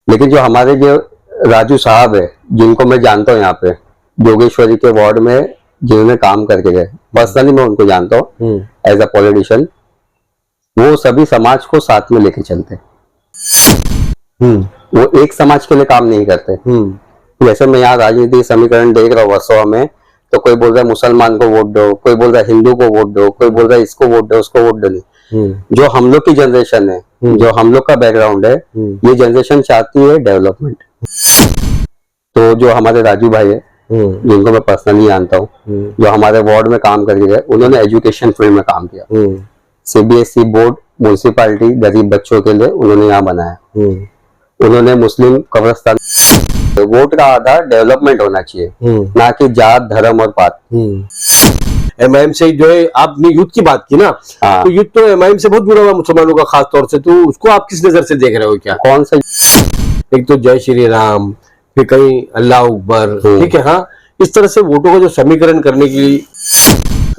लेकिन जो हमारे जो राजू साहब है, जिनको मैं जानता हूँ यहाँ पे जोगेश्वरी के वार्ड में, जिन्होंने काम करके गए, पर्सनली मैं उनको जानता हूँ एज अ पॉलिटिशियन, वो सभी समाज को साथ में लेके चलते। वो एक समाज के लिए काम नहीं करते। जैसे मैं यहाँ राजनीतिक समीकरण देख रहा हूँ वर्सोवा में, तो कोई बोल रहा है मुसलमान को वोट दो, कोई बोल रहा है हिंदू को वोट दो, कोई बोल रहा है इसको वोट दो, उसको वोट दो। जो हम लोग की जनरेशन है, जो हम लोग का बैकग्राउंड है, ये जनरेशन चाहती है डेवलपमेंट। तो जो हमारे राजू भाई है, जिनको मैं पर्सनली जानता हूँ, जो हमारे वार्ड में काम करके गए, उन्होंने एजुकेशन फील्ड में काम किया। सीबीएसई बोर्ड म्युनिसिपैलिटी गरीब बच्चों के लिए उन्होंने यहाँ बनाया। उन्होंने मुस्लिम कब्रिस्तान, वोट का आधार डेवलपमेंट होना चाहिए, ना कि जात धर्म और पात। एमआईएम से जो है, आपने यूथ की बात की ना, तो यूथ तो एमआईएम से बहुत जुड़ा हुआ मुसलमानों का खास तौर से, तो उसको आप किस नजर से देख रहे हो? क्या कौन सा? एक तो जय श्री राम, फिर कहीं अल्लाह अकबर, ठीक है। हाँ, इस तरह से वोटों का जो समीकरण करने के लिए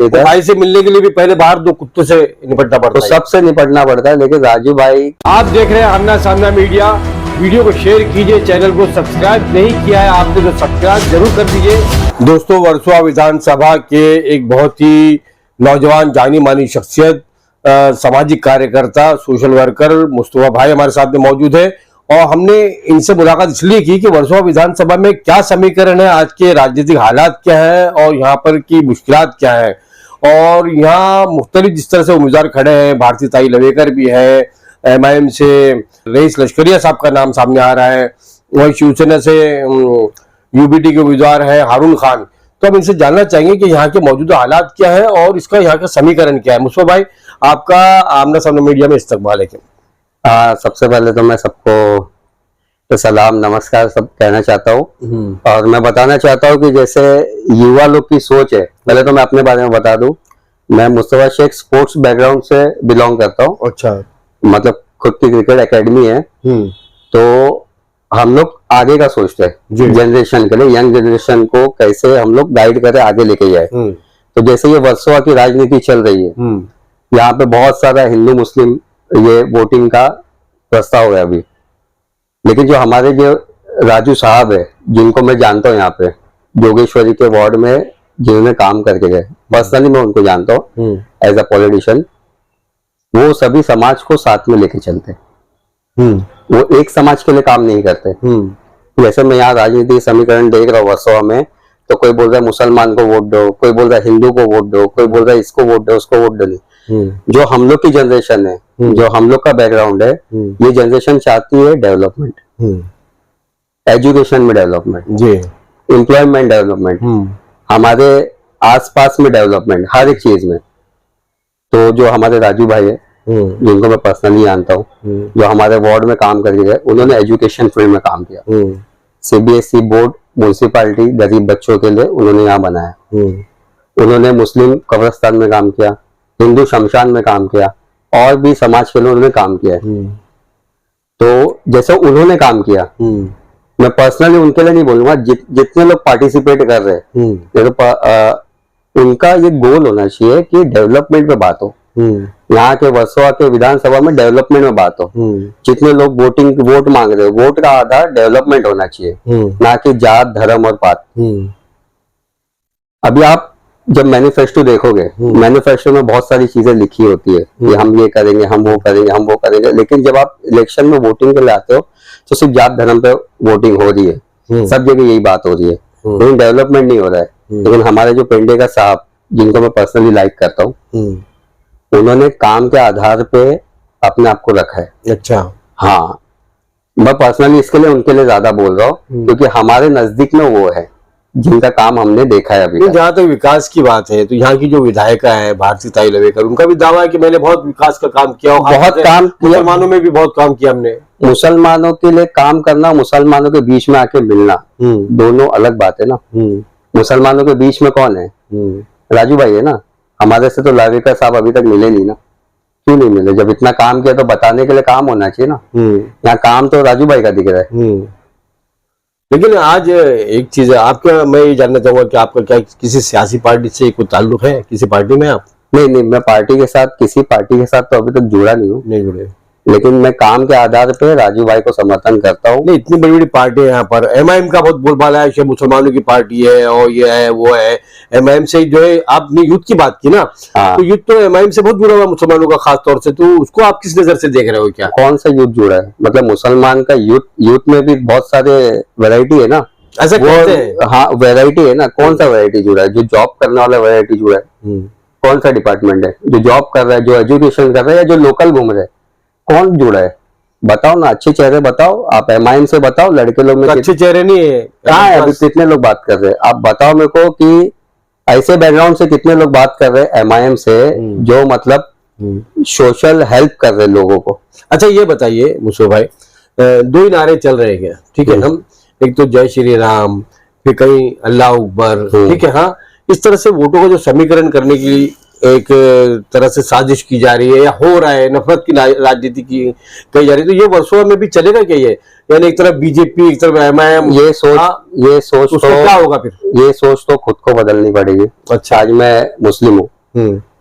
भाई से मिलने के लिए भी पहले बाहर दो कुत्तों से निपटना पड़ता है, सबसे निपटना पड़ता है। लेकिन राजू भाई, आप देख रहे हैं आमना सामना मीडिया। वीडियो को शेयर कीजिए, चैनल को सब्सक्राइब नहीं किया है आपने तो सब्सक्राइब जरूर कर दीजिए। दोस्तों, वर्सोवा विधानसभा के एक बहुत ही नौजवान जानी मानी शख्सियत, सामाजिक कार्यकर्ता, सोशल वर्कर मुस्तफा भाई हमारे साथ में मौजूद है, और हमने इनसे मुलाकात इसलिए की कि वर्सोवा विधानसभा में क्या समीकरण है, आज के राजनीतिक हालात क्या है और यहाँ पर की मुश्किलात क्या है। और यहाँ मुख्तलिफ जिस तरह से उम्मीदवार खड़े हैं, भारती ताई लवेकर भी है, एमआईएम से रईस लश्करिया साहब का नाम सामने आ रहा है, वही शिवसेना से यूबीटी के उम्मीदवार है हारून खान। तो हम इनसे जानना चाहेंगे कि यहाँ के मौजूदा हालात क्या है और इसका यहाँ का समीकरण क्या है। मुस्तफा भाई, आपका आमना सामना मीडिया में इस्तकबाल है। सबसे पहले तो मैं सबको तो सलाम नमस्कार सब कहना चाहता हूँ, और मैं बताना चाहता हूँ कि जैसे युवा लोग की सोच है, पहले तो मैं अपने बारे में बता दूं, मैं मुस्तफा शेख स्पोर्ट्स बैकग्राउंड से बिलोंग करता हूँ। अच्छा, मतलब खुद की क्रिकेट एकेडमी है। तो हम लोग आगे का सोचते हैं, जनरेशन के लिए, यंग जनरेशन को कैसे हम लोग गाइड करें, आगे लेके जाए। तो जैसे ये वर्सोवा की राजनीति चल रही है, यहाँ पे बहुत सारा हिंदू मुस्लिम ये वोटिंग का प्रस्ताव है अभी। लेकिन जो हमारे जो राजू साहब है, जिनको मैं जानता हूँ यहाँ पे जोगेश्वरी के वार्ड में, जिन्होंने काम करके गए, पर्सनली मैं उनको जानता हूँ एज अ पॉलिटिशियन, वो सभी समाज को साथ में लेके चलते। वो एक समाज के लिए काम नहीं करते। जैसे मैं यहाँ राजनीतिक समीकरण देख रहा हूँ वर्सोवा में, तो कोई बोल रहा है मुसलमान को वोट दो, कोई बोल रहा है हिंदू को वोट दो, कोई बोल रहा है इसको वोट दो, उसको वोट दो। जो हम लोग की जनरेशन है, जो हम लोग का बैकग्राउंड है, ये जनरेशन चाहती है डेवलपमेंट, एजुकेशन में डेवलपमेंट, एम्प्लॉयमेंट डेवलपमेंट, हमारे आसपास में डेवलपमेंट, हर एक चीज में। तो जो हमारे राजू भाई है, जिनको मैं पर्सनली जानता हूँ, जो हमारे वार्ड में काम करके गए, उन्होंने एजुकेशन फील्ड में काम किया। सीबीएसई बोर्ड म्युनिसिपैलिटी गरीब बच्चों के लिए उन्होंने यहाँ बनाया। उन्होंने मुस्लिम कब्रिस्तान में काम किया, हिंदू शमशान में काम किया, और भी समाज के लिए उन्होंने काम किया है। तो जैसे उन्होंने काम किया, मैं पर्सनली उनके लिए नहीं बोलूंगा, जितने लोग पार्टिसिपेट कर रहे हैं, उनका ये गोल होना चाहिए कि डेवलपमेंट पे बात हो। यहाँ के वर्सोवा के विधानसभा में डेवलपमेंट में बात हो। जितने लोग वोट मांग रहे हैं, वोट का आधार डेवलपमेंट होना चाहिए, ना कि जात धर्म और पात। अभी आप जब मैनिफेस्टो देखोगे, मैनिफेस्टो में बहुत सारी चीजें लिखी होती है कि हम ये करेंगे, हम वो करेंगे, हम वो करेंगे। लेकिन जब आप इलेक्शन में वोटिंग के लिए आते हो, तो सिर्फ जात धर्म पे वोटिंग हो रही है, सब जगह यही बात हो रही है, लेकिन डेवलपमेंट नहीं हो रहा है। लेकिन हमारे जो पेंडेका साहब, जिनको मैं पर्सनली लाइक करता हूँ, उन्होंने काम के आधार पे अपने आप को रखा है। अच्छा, हाँ, मैं पर्सनली इसके लिए उनके लिए ज्यादा बोल रहा हूँ, क्योंकि हमारे नजदीक में वो है जिनका काम हमने देखा है अभी। जहाँ तक विकास की बात है, तो यहाँ की जो विधायिका है भारती ताई लवेकर, उनका भी दावा है कि मैंने बहुत विकास का काम किया, बहुत काम किया, मुसलमानों में भी बहुत काम किया हमने। मुसलमानों के लिए काम करना, मुसलमानों के बीच में आके मिलना, दोनों अलग बात है ना। मुसलमानों के बीच में कौन है? राजू भाई है ना। हमारे से तो लवेकर साहब अभी तक मिले नहीं ना। क्यों नहीं मिले? जब इतना काम किया तो बताने के लिए काम होना चाहिए ना। यहाँ काम तो राजू भाई का दिख रहा है। लेकिन आज एक चीज है, आपका मैं ये जानना चाहूंगा कि आपका क्या किसी सियासी पार्टी से कोई ताल्लुक है? किसी पार्टी में आप? नहीं, मैं पार्टी के साथ, किसी पार्टी के साथ तो अभी तक जुड़ा नहीं हूँ। नहीं जुड़े। लेकिन मैं काम के आधार पे राजू भाई को समर्थन करता हूँ। नहीं, इतनी बड़ी बड़ी पार्टी है यहाँ पर, एमआईएम का बहुत बोलबाला है, मुसलमानों की पार्टी है और ये है वो है। एमआईएम से जो है, आपने यूथ की बात की ना, हाँ। तो यूथ तो एमआईएम से बहुत जुड़ा हुआ मुसलमानों का खास तौर से, तो उसको आप किस नजर से देख रहे हो? क्या कौन सा यूथ जुड़ा है? मतलब मुसलमान का यूथ में भी बहुत सारे वैरायटी है ना, ऐसा कहते हैं। हाँ, वैरायटी है ना। कौन सा वैरायटी जुड़ा है? जो जॉब करने वाला वैरायटी जुड़ा है। कौन सा डिपार्टमेंट है जो जॉब कर रहा है, जो एजुकेशन कर रहा है, या जो लोकल घूम रहा है? कौन जुड़ा है? बताओ ना, अच्छे चेहरे बताओ। आप एमआईएम से बताओ, लड़के लोग में तो अच्छे चेहरे नहीं है कहाँ है? अभी कितने लोग बात कर रहे हैं? आप बताओ मेरे को कि ऐसे बैकग्राउंड से कितने लोग बात कर रहे हैं एमआईएम से, जो मतलब सोशल हेल्प कर रहे लोगों को। अच्छा, ये बताइए मुसो भाई, दो ही नारे चल रहे हैं, ठीक है? हम एक तो जय श्री राम, फिर कहीं अल्लाह अकबर, ठीक है? हाँ, इस तरह से वोटों का जो समीकरण करने की एक तरह से साजिश की जा रही है या हो रहा है, नफरत की राजनीति की कही जा रही है, तो ये वर्षों में भी चलेगा क्या ये? यानी एक तरफ बीजेपी, एक तरफ एमआईएम, ये सोच तो क्या होगा फिर? ये सोच तो खुद को बदलनी पड़ेगी। अच्छा, आज मैं मुस्लिम हूँ,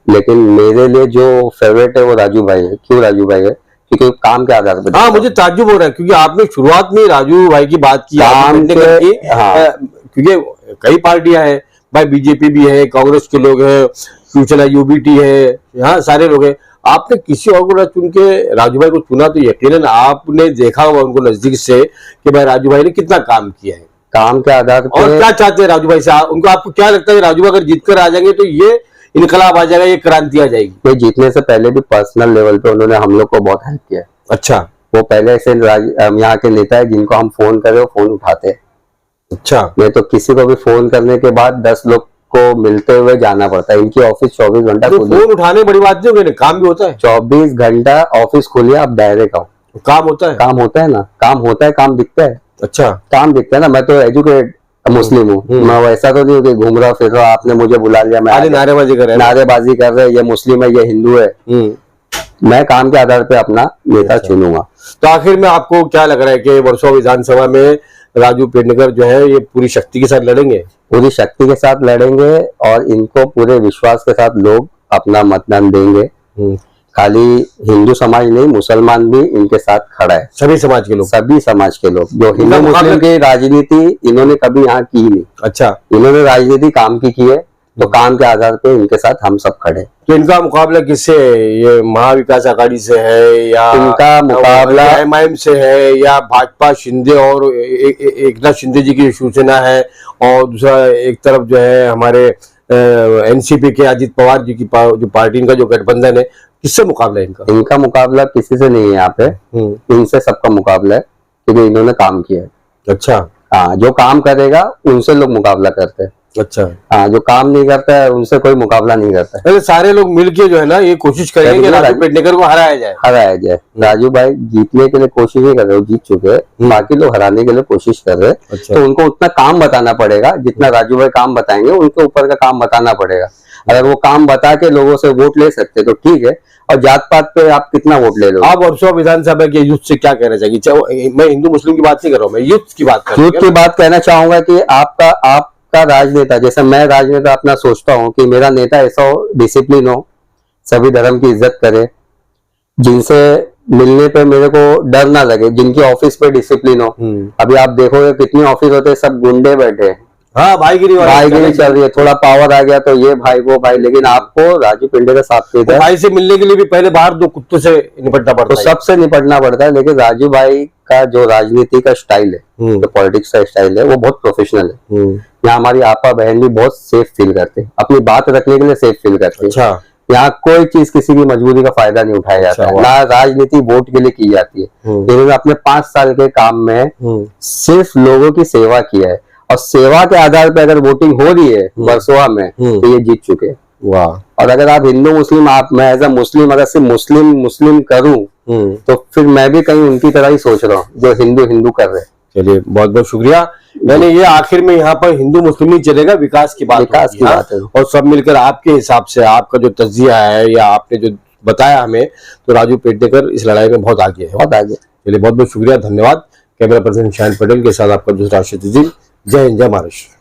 लेकिन मेरे लिए जो फेवरेट है वो राजू भाई है। क्यों राजू भाई है? क्योंकि काम के आधार पर। हाँ, मुझे ताज्जुब हो रहा है क्योंकि आपने शुरुआत में राजू भाई की बात की, क्योंकि कई पार्टियां हैं भाई, बीजेपी भी है, कांग्रेस के लोग हैं, सूचना यूबीटी है, यहाँ सारे लोग हैं। आपने किसी और को ना चुन के राजू भाई को चुना, तो यकीनन आपने देखा होगा उनको नजदीक से कि भाई राजू भाई ने कितना काम किया है। काम के आधार पर। और क्या चाहते हैं राजू भाई से उनको? आपको क्या लगता है राजू भाई अगर जीत कर आ जाएंगे तो ये इनकलाब आ जाएगा, ये क्रांति आ जाएगी? ये जीतने से पहले भी पर्सनल लेवल पे उन्होंने हम लोग को बहुत हेल्प किया है। अच्छा, वो पहले से यहाँ के नेता है जिनको हम फोन करें वो फोन उठाते हैं। अच्छा, नहीं तो किसी को भी फोन करने के बाद 10 लोग को मिलते हुए जाना पड़ता है। इनकी ऑफिस 24 घंटा तो फोन उठाने बड़ी बात नहीं होगी, काम भी होता है। 24 घंटा ऑफिस खोलिए, आप डायरेक्ट आओ, काम होता है। काम होता है ना, काम होता है, काम दिखता है। अच्छा, काम दिखता है ना। मैं तो एजुकेटेड मुस्लिम हूँ, मैं वैसा तो नहीं हूँ कि घूम रहा फिर रहा, आपने मुझे बुला लिया मैं नारेबाजी कर रहे हैं, ये मुस्लिम है, ये हिंदू है। मैं काम के आधार पे अपना नेता चुनूंगा। तो आखिर में आपको क्या लग रहा है कि वर्सोवा विधानसभा में राजू पेडनेकर जो है ये पूरी शक्ति के साथ लड़ेंगे? पूरी शक्ति के साथ लड़ेंगे और इनको पूरे विश्वास के साथ लोग अपना मतदान देंगे। खाली हिंदू समाज नहीं, मुसलमान भी इनके साथ खड़ा है। सभी समाज के लोग, सभी समाज के लोग। जो हिंदू मुस्लिम की राजनीति इन्होंने कभी यहाँ की नहीं। अच्छा, इन्होंने राजनीति काम की है, तो काम के आधार पे इनके साथ हम सब खड़े। तो इनका मुकाबला किससे है? ये महाविकास आघाड़ी से है या इनका मुकाबला एमआईएम से है या भाजपा शिंदे और एकनाथ शिंदे जी की शिवसेना है, और दूसरा एक तरफ जो है हमारे एनसीपी के अजित पवार जी की जो पार्टी, इनका जो गठबंधन है, किससे मुकाबला है इनका? इनका मुकाबला किसी से नहीं है यहाँ पे, इनसे सबका मुकाबला है क्योंकि इन्होंने काम किया है। अच्छा, हाँ, जो काम करेगा उनसे लोग मुकाबला करते हैं। अच्छा, हाँ, जो काम नहीं करता है उनसे कोई मुकाबला नहीं करता है। सारे लोग मिलके जो है ना ये कोशिश करेंगे कि राजू पेडनेकर को हराया जाए। राजू भाई जीतने के लिए कोशिश नहीं कर रहे, वो जीत चुके हैं, बाकी लोग हराने के लिए कोशिश कर रहे हैं। अच्छा। तो उनको उतना काम बताना पड़ेगा, जितना राजू भाई काम बताएंगे उनके ऊपर का काम बताना पड़ेगा। अगर वो काम बता के लोगों से वोट ले सकते तो ठीक है, और जात पात पे आप कितना वोट ले लो। आप वर्सोवा विधानसभा के यूथ से क्या कहना चाहिए? मैं हिंदू मुस्लिम की बात नहीं कर रहा हूँ, मैं यूथ की बात कर रहा हूँ। यूथ की बात कहना चाहूंगा कि आपका राजनेता, जैसे मैं राजनेता अपना सोचता हूँ कि मेरा नेता ऐसा हो, डिसिप्लिन हो, सभी धर्म की इज्जत करे, जिनसे मिलने पे मेरे को डर ना लगे, जिनकी ऑफिस पे डिसिप्लिन हो। अभी आप देखोगे कितनी ऑफिस होते हैं, सब गुंडे बैठे हैं। हाँ, भाईगिरी चल रही है, थोड़ा पावर आ गया तो ये भाई वो भाई, लेकिन आपको राजू पेडनेकर साथ भाई से मिलने के लिए भी पहले बाहर 2 कुत्तों से निपटना पड़ता है, तो सबसे निपटना पड़ता है। लेकिन राजू भाई का जो राजनीति का स्टाइल है, जो पॉलिटिक्स का स्टाइल है, वो बहुत प्रोफेशनल है। यहाँ हमारी आपा बहन भी बहुत सेफ फील करते हैं, अपनी बात रखने के लिए सेफ फील करते हैं। अच्छा, यहाँ कोई चीज किसी की मजबूरी का फायदा नहीं उठाया जाता है, ना राजनीति वोट के लिए की जाती है। इन्होंने अपने 5 साल के काम में सिर्फ लोगों की सेवा किया है, और सेवा के आधार पर अगर वोटिंग हो रही है वर्सोवा में, तो ये जीत चुके हैं। वाह। और अगर आप हिंदू मुस्लिम, मैं एज अ मुस्लिम अगर सिर्फ मुस्लिम करूं, तो फिर मैं भी कहीं उनकी तरह ही सोच रहा हूँ जो हिंदू कर रहे हैं। चलिए, बहुत बहुत शुक्रिया। मैंने ये आखिर में यहाँ पर हिंदू मुस्लिम नहीं चलेगा, विकास की बात है, और सब मिलकर आपके हिसाब से, आपका जो तजिया है या आपने जो बताया हमें, तो राजू पेडनेकर इस लड़ाई में बहुत आगे है, बहुत आगे। चलिए, बहुत बहुत शुक्रिया, धन्यवाद। कैमरा पर्सन शाहिन पटेल के साथ आपका दूसरा राशिद। जय हिंद, जय महाराष्ट्र।